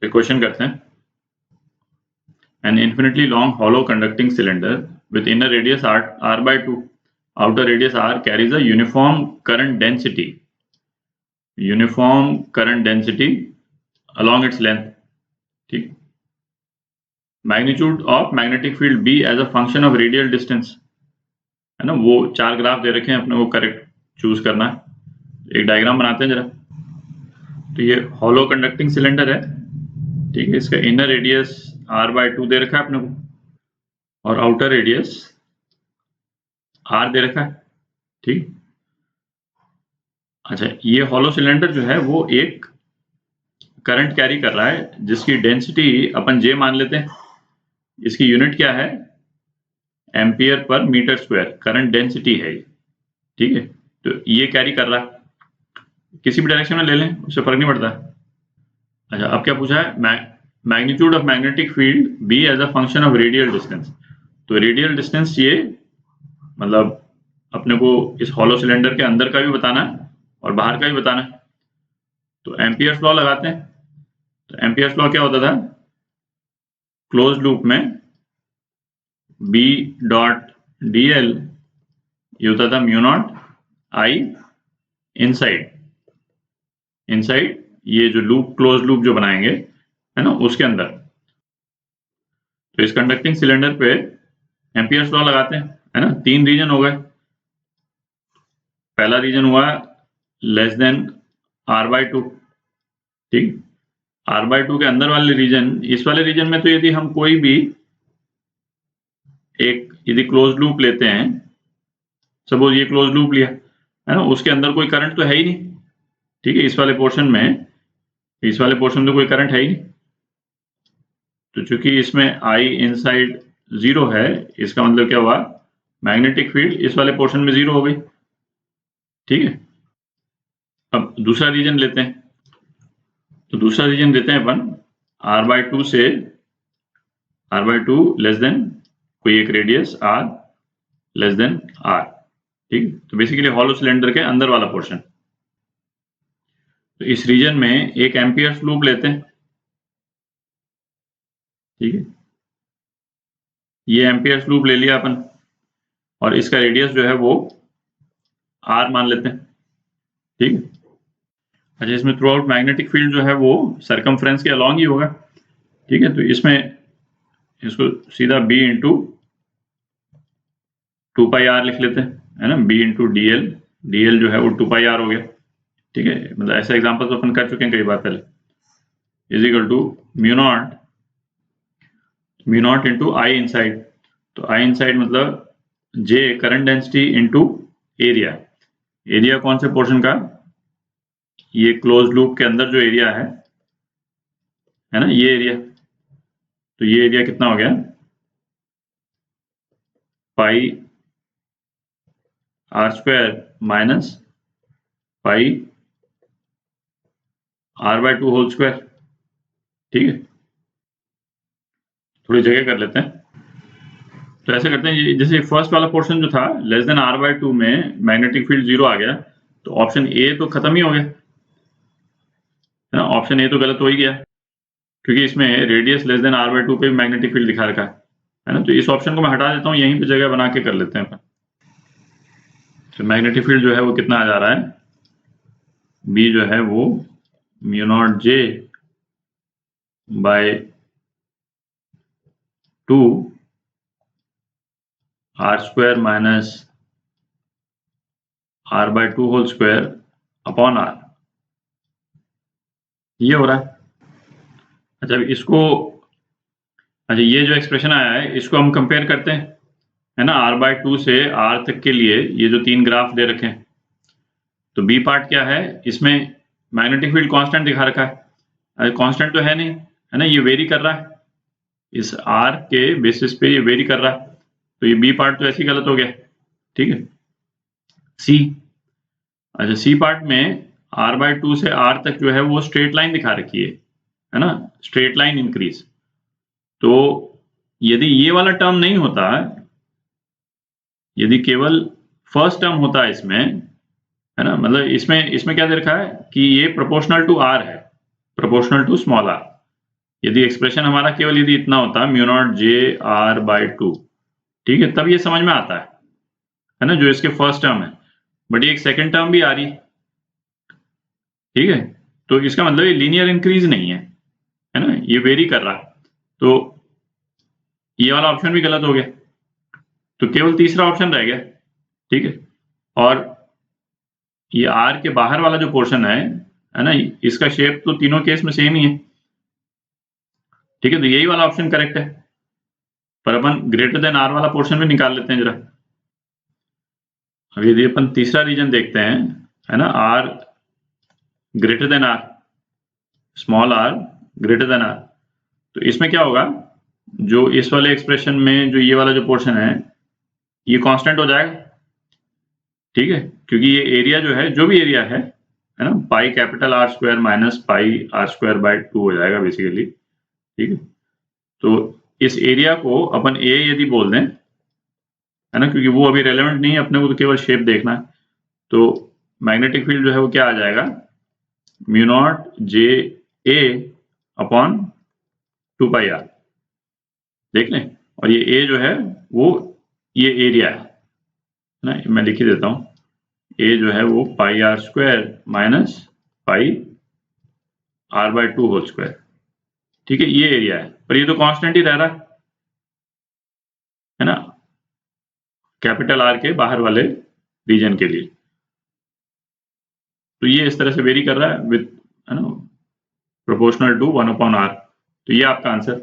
Question करते हैं। An infinitely long hollow conducting cylinder with inner radius r by 2, outer radius r carries a uniform current density along its length. ठीक, magnitude of magnetic field B as a function of radial distance है ना। वो चार graph दे रखे हैं, अपने को correct choose करना है। एक डायग्राम बनाते हैं जरा। तो ये हॉलो कंडक्टिंग सिलेंडर है, ठीक है। इसका इनर रेडियस r by 2 दे रखा है अपने को और आउटर रेडियस r दे रखा है, ठीक। अच्छा, ये हॉलो सिलेंडर जो है वो एक करंट कैरी कर रहा है जिसकी डेंसिटी अपन J मान लेते हैं। इसकी यूनिट क्या है? Ampere per metre square current density है, ठीक है। तो ये कैरी कर रहा है, किसी भी डायरेक्शन में ले लें उससे फर्क नहीं पड़ता। अच्छा, अब क्या पूछा है? Magnitude of magnetic field B as a function of radial distance. तो रेडियल डिस्टेंस ये मतलब अपने को इस हॉलो सिलेंडर के अंदर का भी बताना है और बाहर का भी बताना है। तो एम्पियर्स लॉ लगाते हैं। तो एम्पियर्स लॉ क्या होता था? क्लोज लूप में B डॉट dl ये होता था म्यू नॉट I इनसाइड ये जो लूप, क्लोज लूप जो बनाएंगे है ना, उसके अंदर। तो इस कंडक्टिंग सिलेंडर पे एम्पियर्स लॉ लगाते हैं, है ना। तीन रीजन हो गए। पहला रीजन हुआ लेस देन r by 2, ठीक। r by 2 के अंदर वाले रीजन, इस वाले रीजन में तो यदि हम कोई भी यदि क्लोज लूप लेते हैं, सपोज ये क्लोज लूप लिया है ना, उसके अंदर कोई करंट तो है ही नहीं, ठीक है। इस वाले पोर्शन में तो कोई करंट है ही नहीं। तो चूंकि इसमें I इनसाइड 0 है, इसका मतलब क्या हुआ? मैग्नेटिक फील्ड इस वाले पोर्शन में 0 हो गई, ठीक है। अब दूसरा रीजन लेते हैं। तो दूसरा रीजन देते हैं अपन r by 2 लेस देन कोई एक radius r less than r, ठीक। तो बेसिकली हॉलो सिलेंडर के अंदर वाला पोर्शन। तो इस रीजन में एक एम्पियर्स लूप लेते हैं, ठीक है। ये एम्पियर्स लूप ले लिया अपन और इसका रेडियस जो है वो r मान लेते हैं, ठीक है। अच्छा, इसमें थ्रू आउट मैग्नेटिक फील्ड जो है वो सरकमफ्रेंस के अलॉन्ग ही होगा, ठीक है। तो इसमें इसको सीधा B इंटू 2 पाई r लिख लेते हैं, है ना। B इंटू dl जो है वो 2 पाई r हो गया, ठीक है। मतलब ऐसा एग्जाम्पल तो अपन कर चुके हैं कई बार पहले। Is equal to mu not into I inside. तो I इनसाइड मतलब J current density into area कौन से पोर्शन का? ये क्लोज लूप के अंदर जो एरिया है ना, ये एरिया। तो ये एरिया कितना हो गया? Pi r square minus pi r by 2 whole square, ठीक है। थोड़ी जगह कर लेते हैं। तो ऐसे करते हैं, जैसे फर्स्ट वाला पोर्शन जो था लेस देन r by 2 में मैग्नेटिक फील्ड 0 आ गया, तो ऑप्शन ए तो खत्म ही हो गया, है ना। ऑप्शन ए तो गलत हो ही गया क्योंकि इसमें radius less than r by 2 पे भी मैग्नेटिक फील्ड दिखा रखा है ना। तो इस ऑप्शन को मैं हटा देता हूँ, यहीं पे जगह बना के कर लेते हैं। तो मैग्नेटिक फील्ड जो है वो कितना आ जा रहा है? B जो है वो mu not J by 2 r square minus r by 2 whole square upon r, ये हो रहा है। अच्छा, ये जो एक्सप्रेशन आया है इसको हम कंपेयर करते हैं, है ना। r by 2 से r तक के लिए ये जो तीन ग्राफ दे रखे हैं, तो B पार्ट क्या है? इसमें मैग्नेटिक फील्ड कांस्टेंट दिखा रखा है। कांस्टेंट तो है नहीं, है ना। ये वेरी कर रहा है, इस r के बेसिस पे ये वेरी कर रहा है। तो ये B पार्ट तो ऐसे ही गलत हो गया, ठीक है। अच्छा, C पार्ट में r by 2 से r तक जो है वो स्ट्रेट लाइन दिखा रखी है ना, स्ट्रेट लाइन इंक्रीज। तो यदि ये वाला टर्म नहीं होता, यदि केवल फर्स्ट टर्म होता इसमें, है ना, मतलब इसमें क्या दे रखा है कि ये प्रोपोर्शनल टू r है, प्रोपोर्शनल टू स्मॉल r। यदि एक्सप्रेशन हमारा केवल यदि इतना होता mu not J R by 2, ठीक है, तब ये समझ में आता है ना, जो इसके फर्स्ट टर्म है, बट ये एक सेकंड टर्म भी आ रही, ठीक है, तो इसका मतलब ये लीनियर इंक्रीज नहीं है ना, ये वेरी कर रहा है, तो ये वाला ऑप्शन भी गलत हो गया, तो केवल तीसरा ऑप्शन रह गया, ठीक है। और ये आर के बाहर वाला जो पोर्शन है ना, इसका शेप तो तीनों केस में सेम ही है, ठीक है, तो यही वाला ऑप्शन करेक्ट है, पर अपन ग्रेटर देन आर वाला पोर्शन भी निकाल लेते हैं जरा। अब यदि अपन तीसरा रीजन देखते हैं, है ना, R greater than R, small R greater than R, तो इसमें क्या होगा, जो इस वाले एक्सप्रेशन में जो ये वाला जो पोर्शन है ये कांस्टेंट हो जाएगा, ठीक है, क्योंकि ये एरिया जो है, जो भी एरिया है ना, pi capital R square minus pi R square by 2 हो जाएगा बेसिकली, ठीक है। तो इस एरिया को अपन ए यदि बोल दें, है ना, क्योंकि वो अभी रेलेवेंट नहीं है, अपने को तो केवल शेप देखना है, तो मैग्नेटिक फील्ड जो है वो क्या आ जाएगा, mu not J A upon 2 pi R, देख लें, और ये ए जो है वो ये एरिया है ना, मैं लिख ही देता हूं, ए जो है वो pi R square minus pi R by 2 whole square, ठीक है, ये एरिया है, पर ये तो कांस्टेंट ही रह रहा है ना, कैपिटल आर के बाहर वाले रीजन के लिए, तो ये इस तरह से वेरी कर रहा है विद, है ना, प्रोपोर्शनल टू 1/r, तो ये आपका आंसर